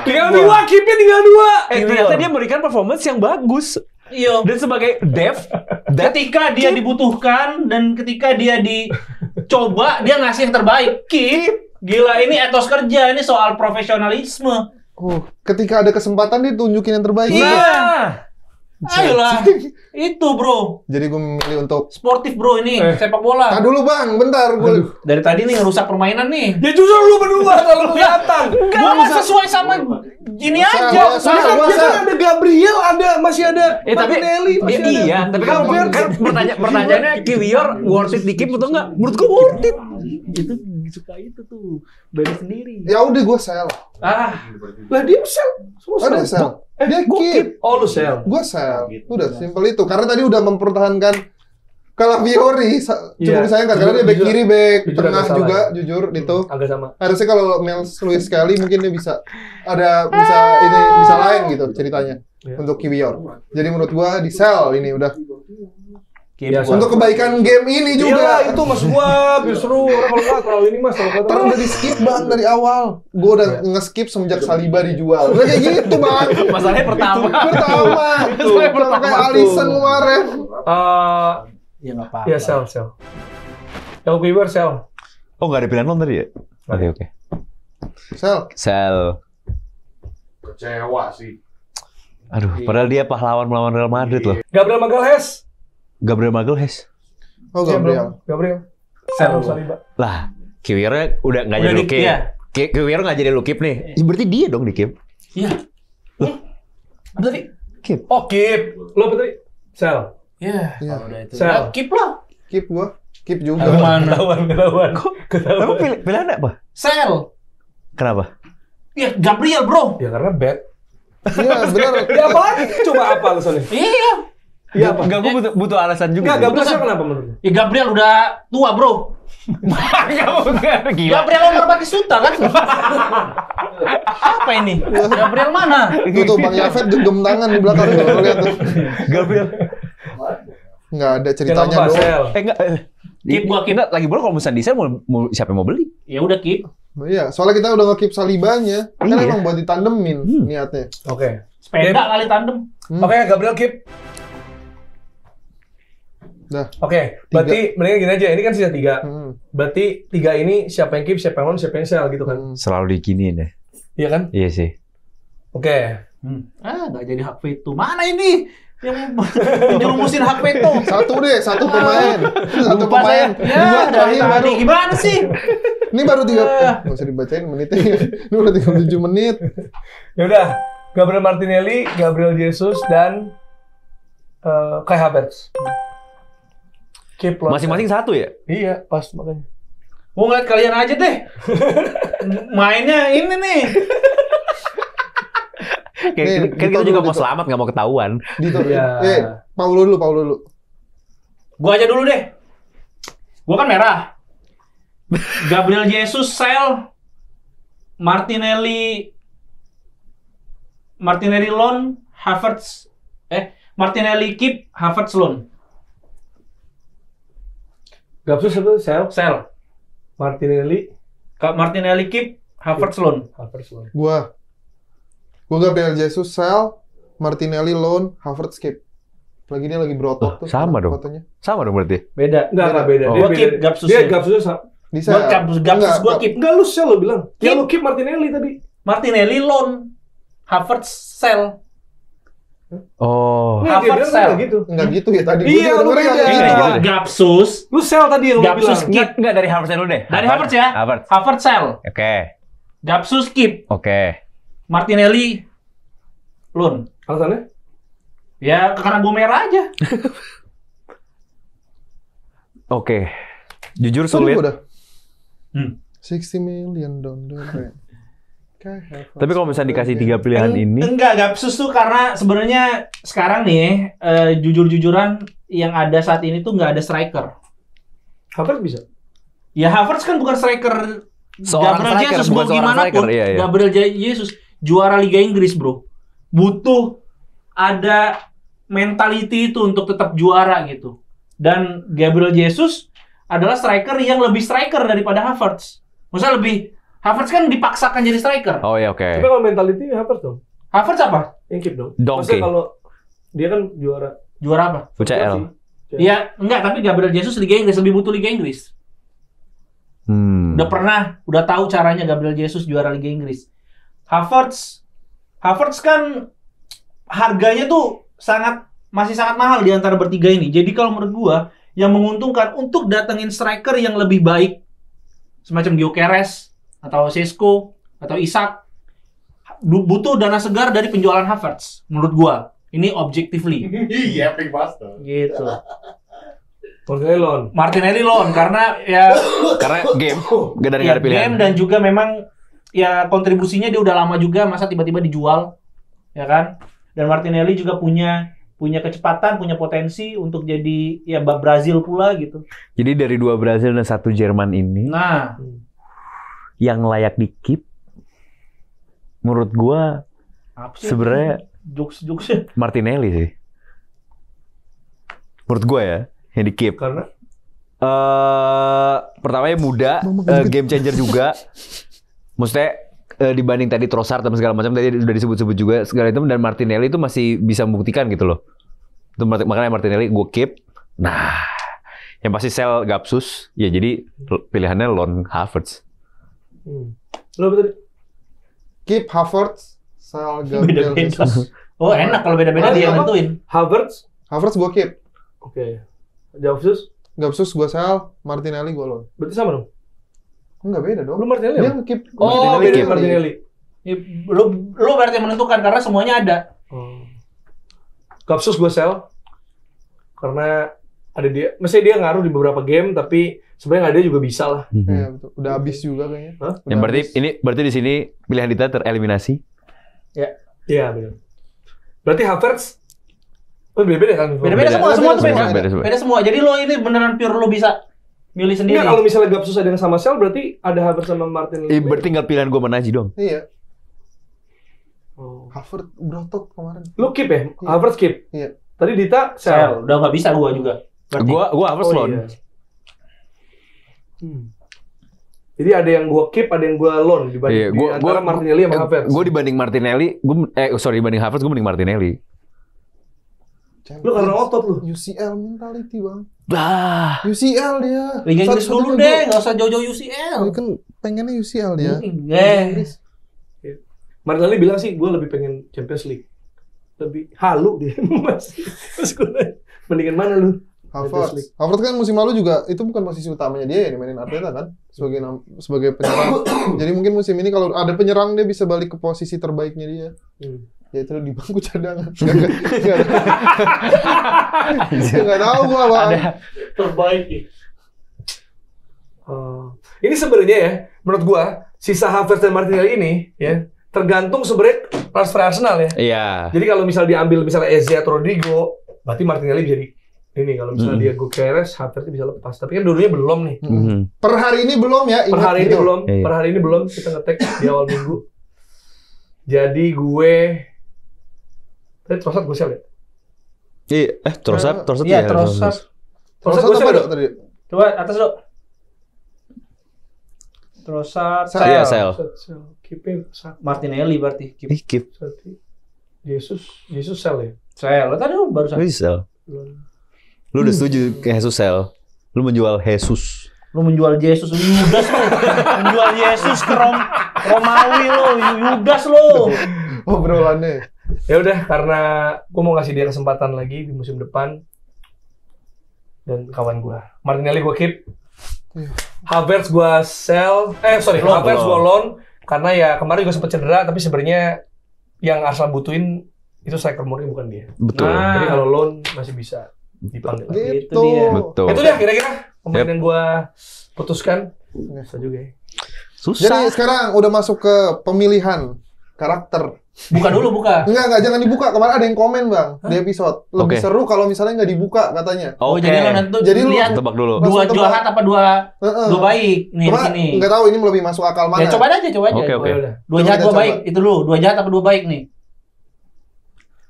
Tinggal 2, kipe tinggal 2. Ternyata dia memberikan performance yang bagus. Iya. Dan sebagai depth, Ketika dia dibutuhkan dan ketika dia dicoba, dia ngasih yang terbaik. Keep. Gila, ini etos kerja, ini soal profesionalisme. Ketika ada kesempatan dia tunjukin yang terbaik. Nah, Ayolah, itu bro. Jadi gue memilih untuk Sportif bro ini, sepak bola. dulu bang, bentar gue. Dari tadi nih ngerusak permainan nih. Ya justru lu berdua kalau kelihatan. Gua mah sesuai sama ini aja. Kan ada Gabriel, masih ada tapi Martinelli, masih ada. iya, tapi kan pertanyaannya Kiwior worth it di keep atau enggak? Menurut gue worth it. Itu suka itu tuh dari sendiri. Ya udah gue sell. Ah, Lah dia sel. Semua Ada sel. sell. Dia keep. Oh lu sel. Gue sell. Udah simpel itu. Karena tadi udah mempertahankan Calafiori cukup Iya. disayangkan karena dia back Jujur- kiri, back jujur tengah agak salah juga, ya. jujur itu. Agak sama. Harusnya kalau Miles Lewis sekali mungkin dia bisa bisa lain gitu ceritanya Iya. untuk Kiwior. Jadi menurut gua di sell ini udah Keep Ya, gua. Untuk kebaikan game ini Iya, juga. itu mas gua biar seru. Orang kalau nggak terlalu ini mas, terlalu Terus udah di skip bang dari awal. Gue udah nge-skip semenjak Saliba dijual. Udah kayak gitu bang. Masalahnya pertama. Pertama. Masalahnya pertama Kayak tuh. Alisson kemarin. Ya nggak apa-apa. Ya sell. Yang Bieber sell. Oh, nggak ada pilihan loan tadi ya? Oke. Sel. Kecewa sih. Aduh, padahal dia pahlawan melawan Real Madrid loh. Gabriel Magalhaes. Gabriel Magalhaes. Oh Gabriel. Sell Saliba. Lah, Kiwira udah nggak Udah jadi di- lukip. iya. Kiwira nggak jadi lukip nih. Ya, berarti dia dong di kip. Iya. Apa tadi? Kip. Oh, keep. Lo apa tadi? Sell. Iya. Iya. Kalau udah itu. Sel. Ya, keep lah. Keep gua. Keep juga. Mana? Ketahuan. Emang pilihan apa? Sel. Kenapa? Ya Gabriel bro. Ya karena bet. Iya benar. Ya apa lagi? Coba apa alasannya? Iya. Iya apa? Enggak, gue butuh alasan juga. Enggak, Gabriel siapa kenapa menurut lu? Ya Gabriel udah tua bro. Gila. Gabriel Omar Batistuta kan? Apa ini? Gabriel mana? Tuh Bang Yafet genggam tangan di belakang tuh. Lo lihat tuh. Gabriel. Nggak ada Jangan ceritanya lupa dong. sell. Enggak. Keep gua, keep. Lagi pula kalau misalnya desain mau siapa yang mau beli? Ya udah keep. Oh, iya, soalnya kita udah nge-keep Salibanya. Kan Iya. emang buat ditandemin niatnya. Oke. Sepeda kali tandem. Oke, Gabriel keep. Dah. Oke, berarti mendingan gini aja. Ini kan sisa 3. Hmm. Berarti 3 ini siapa yang keep, siapa yang loan, siapa yang sell gitu kan? Selalu diginiin ya. Iya kan? Iya sih. Oke. Nggak jadi hak veto. Mana ini? Yang nyerumusin hak veto. Satu pemain. Satu Lupa pemain. saya. Ya, Dua dari terakhir baru. tadi. Gimana sih? Ini baru 3. Nggak usah dibacain menitnya. Ini udah 37 menit. Ya udah, Gabriel Martinelli, Gabriel Jesus dan Kai Havertz. Keep loan. Masing-masing satu ya? Iya, pas makanya. Mau ngeliat kalian aja deh. Mainnya ini nih. Kayak kita Dito juga dulu, mau Dito. selamat, nggak mau ketahuan. Dito. Iya. Paul dulu. Gua aja dulu deh. Gua kan merah. Gabriel Jesus sell. Martinelli loan, Havertz Martinelli keep, Havertz loan. Gapsus itu sell. Martinelli, Martinelli keep, Havertz loan. Havertz loan. Gua Gabriel Jesus sell, Martinelli loan, Havertz skip. Lagi dia lagi berotot tuh. sama dong. Fotonya. Sama dong berarti. Beda. Enggak beda. Oh. Dia Gua beda. keep Gapsus. Dia Gapsus Bisa. Gapsus gua keep. Enggak lu sell lo bilang. Ya Keep. lu keep Martinelli tadi. Martinelli loan, Havertz sell. Oh. Nggak, dia Havertz bilang sell. nggak gitu. Enggak gitu ya tadi. Iya, Gua lu dengerin beda. nggak Iya, gitu. gitu deh. Gapsus. Lu sell tadi yang lu Gapsus bilang. keep. Enggak dari Havertz dulu deh. Dari Havertz ya. Havertz. Havertz sell. Oke. Gapsus keep. Oke. Martinelli loan. Alasannya? Ya karena gue merah aja. Oke. Jujur Tadi sulit. gua udah. 60 Hmm. million down the drain. Tapi kalau misalnya dikasih 3 pilihan ini, Enggak, Gapsus tuh karena sebenarnya sekarang nih jujur-jujuran yang ada saat ini tuh nggak ada striker. Havertz bisa. Ya Havertz kan bukan striker. Seorang Gabriel striker, Jesus bukan mau seorang gimana striker, pun. iya, iya. Gabriel Jesus juara Liga Inggris, bro. Butuh ada mentality itu untuk tetap juara gitu. Dan Gabriel Jesus adalah striker yang lebih striker daripada Havertz. Maksudnya lebih Havertz kan dipaksakan jadi striker. oh ya oke. Tapi kalau mentality Havertz dong. Havertz apa? Yang keep dong. Donkey. Maksudnya kalau dia kan juara Juara apa? UCL. Iya, enggak, tapi Gabriel Jesus Liga Inggris lebih butuh Liga Inggris. Udah tahu caranya Gabriel Jesus juara Liga Inggris. Havertz kan harganya tuh masih sangat mahal di antara bertiga ini. Jadi kalau menurut gua yang menguntungkan untuk datengin striker yang lebih baik semacam Gyökeres atau Sesko atau Isak butuh dana segar dari penjualan Havertz menurut gua. Ini objectively. Iya, Epic Master. Gitu. Martinelli loan. Martinelli loan karena ya Karena game, gak ada ya, pilihan. game dan juga memang ya kontribusinya dia udah lama juga, masa tiba-tiba dijual, ya kan? Dan Martinelli juga punya kecepatan, punya potensi untuk jadi ya Brazil pula gitu. Jadi dari 2 Brazil dan 1 Jerman ini, Nah, yang layak di keep, menurut gua apa sih? sebenarnya Jokes-jokesnya. Martinelli sih. Menurut gua ya. yang di keep. Karena Pertamanya muda, game changer juga. Maksudnya dibanding tadi Trossard dan segala macam tadi udah disebut-sebut juga segala itu, dan Martinelli itu masih bisa membuktikan gitu loh. Itu makanya Martinelli gue keep. Nah, yang pasti sell Gapsus. Ya jadi pilihannya Lon Havertz. Lo betul. Keep Havertz, sell Gabriel Beda-beda. Jesus. Oh enak kalau beda-beda dia yang nentuin. Havertz. Havertz gue keep. Oke. Gapsus. Gapsus gue sell, Martinelli gue loan. Berarti sama dong? Enggak beda dong. Lu Martinelli Dia apa? keep. Oh, Martinelli beda keep. Martinelli. Ya, lu berarti yang menentukan karena semuanya ada. Gapsus gue sell. Karena ada dia, mesti dia ngaruh di beberapa game, tapi sebenarnya nggak ada juga bisa lah. Iya betul. Udah habis juga kayaknya. Hah? Udah Yang berarti habis. di sini pilihan kita tereliminasi. Iya benar. Berarti Havertz, beda-beda kan? Beda-beda semua tuh beda. Beda semua. Beda semua. Jadi lo ini beneran pure lo bisa milih sendiri. Enggak, kalau misalnya Gapsus ada yang sama sel, berarti ada Havertz sama Martinelli. Berarti tinggal pilihan gue sama Naji dong. Iya. Oh. Havertz brotot kemarin. Lu keep ya? Havertz keep? Iya. Tadi Dita Sel, sel. udah nggak bisa gua juga. Berarti. Gua Havertz loan. Iya. Jadi ada yang gua keep, ada yang gua loan dibanding antara Martinelli sama Havertz. Gue dibanding Martinelli, dibanding Havertz gue mending Martinelli. Lu karena otot lu. UCL mentality bang. Bah. UCL dia. Liga Inggris dulu Satu-satunya deh, gua- nggak usah jauh-jauh UCL. Dia kan pengennya UCL dia. Inggris. Martinelli bilang sih, gua lebih pengen Champions League. Lebih halu dia. Terus gua nanya, mendingan mana lu? Champions League. Havertz kan musim lalu juga itu bukan posisi utamanya dia yang dimainin Arteta kan sebagai penyerang. Jadi mungkin musim ini kalau ada penyerang dia bisa balik ke posisi terbaiknya dia. Ya itu di bangku cadangan. Enggak tahu gua bang. Terbaik ya. Ini sebenarnya ya, menurut gua sisa Havertz dan Martinelli ini ya tergantung sebenarnya transfer Arsenal ya. Iya. Jadi kalau misal diambil misalnya Eze atau Rodrigo, berarti Martinelli bisa ini kalau misalnya dia Gutierrez, Havertz bisa lepas. Tapi kan dulunya belum nih. Per hari ini belum ya. Per ingat hari ini gitu. belum. Iya. Per hari ini belum. Kita ngetek di awal minggu. Jadi gue Trossard gue sel ya. Iya, Trossard Iya, Trossard. Trossard gue apa sel dok tadi? Coba atas lo. Trossard, Iya, sel. Keeping Martinelli berarti. Keep. Jesus sel ya. Sel, tadi lo barusan. Sel. Lu udah setuju ke Jesus sel. Lu menjual Jesus. Lu menjual Yesus, lu Yudas lu. Menjual Yesus ke Romawi lu, Yudas lu. Obrolannya. Ya udah, karena gue mau ngasih dia kesempatan lagi di musim depan. Dan kawan gue. Martinelli gue keep. Havertz gue sell. Havertz gue loan. Karena ya kemarin gue sempat cedera, tapi sebenarnya yang Arsenal butuhin itu striker murni bukan dia. Betul. Jadi kalau loan masih bisa dipanggil. Gitu. Itu dia. Betul. Itu dia kira-kira pemain yang gue putuskan. Bisa juga ya. Susah. Jadi sekarang udah masuk ke pemilihan karakter. Buka dulu, buka. Enggak, jangan dibuka. Kemarin ada yang komen, Bang, di episode. Lebih Oke. seru kalau misalnya nggak dibuka, katanya. Oh, jadi lo nanti Jadi lu- lihat Tebak dulu. dua Langsung jahat apa dua baik nih di Cuma sini. nggak tahu ini lebih masuk akal mana. Ya coba aja. Oke, Oh, oke. ya udah. Dua Coba jahat, kita dua coba. baik. Itu dulu. Dua jahat apa dua baik nih?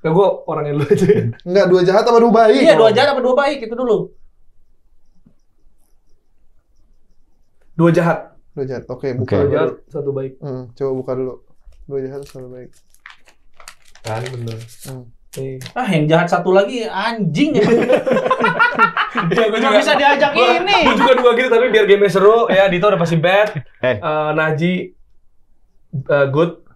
Nah, gue orangnya dulu aja. Enggak, dua jahat apa dua baik? Iya, dua jahat apa dua baik itu dulu. Dua jahat. Dua jahat. Oke, Oke. buka Dua dulu. jahat, satu baik. Coba buka dulu. Dua jahat satu baik. Kan bener. Nih. Ah, yang jahat satu lagi anjing ya. Ya, gue Nggak bisa diajak ini. Gue juga dua gitu, tapi biar game seru ya. Dito udah pasti bad. Naji good.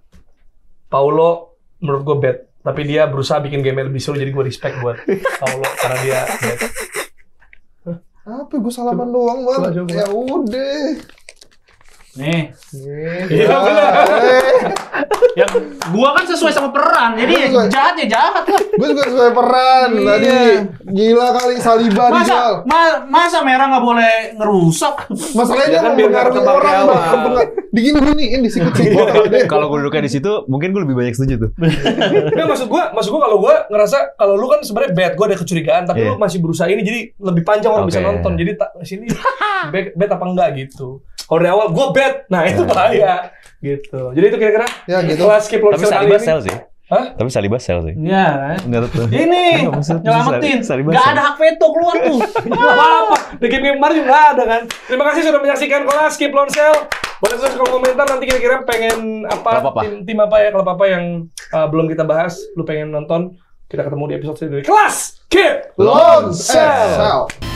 Paulo menurut gue bad. Tapi dia berusaha bikin game lebih seru, jadi gue respect buat Paulo karena dia bad. Apa? Gue salaman doang, Bang. coba. Ya udah. Nih, Iya benar. yang gua kan sesuai sama peran. Jadi ya Gua juga. jahat ya jahat lah. Gue juga sesuai peran. Iya. Tadi gila kali Saliba dijual. Masa merah nggak boleh ngerusak? Masalahnya Ya kan dia biar nggak mempengaruhi ketebak orang, di Bang. awal. Digini-giniin disikut-sikut. Kalau gue duduknya di situ, mungkin gue lebih banyak setuju tuh. Nggak, maksud gua kalau gua ngerasa kalau lu kan sebenarnya bad, gua ada kecurigaan, tapi Iya. lu masih berusaha ini, jadi lebih panjang orang bisa Oke. nonton. Jadi sini bad apa enggak gitu. Kalau dari awal gua bad, nah itu bahaya gitu. Jadi itu kira-kira Ya, gitu. kelas skip Tapi kali Saliba ini. sel sih. Tapi Saliba sell sih. Iya kan? Menurut lu. Ini nyelamatin. Gak ada hak veto keluar tuh. Gak apa-apa. Di game kemarin juga nggak ada kan. Terima kasih sudah menyaksikan Kelas Skip Lonsel. Boleh tulis kalau komentar nanti kira-kira pengen apa tim apa ya, klub apa yang belum kita bahas, lu pengen nonton. Kita ketemu di episode dari Kelas Skip Lonsel.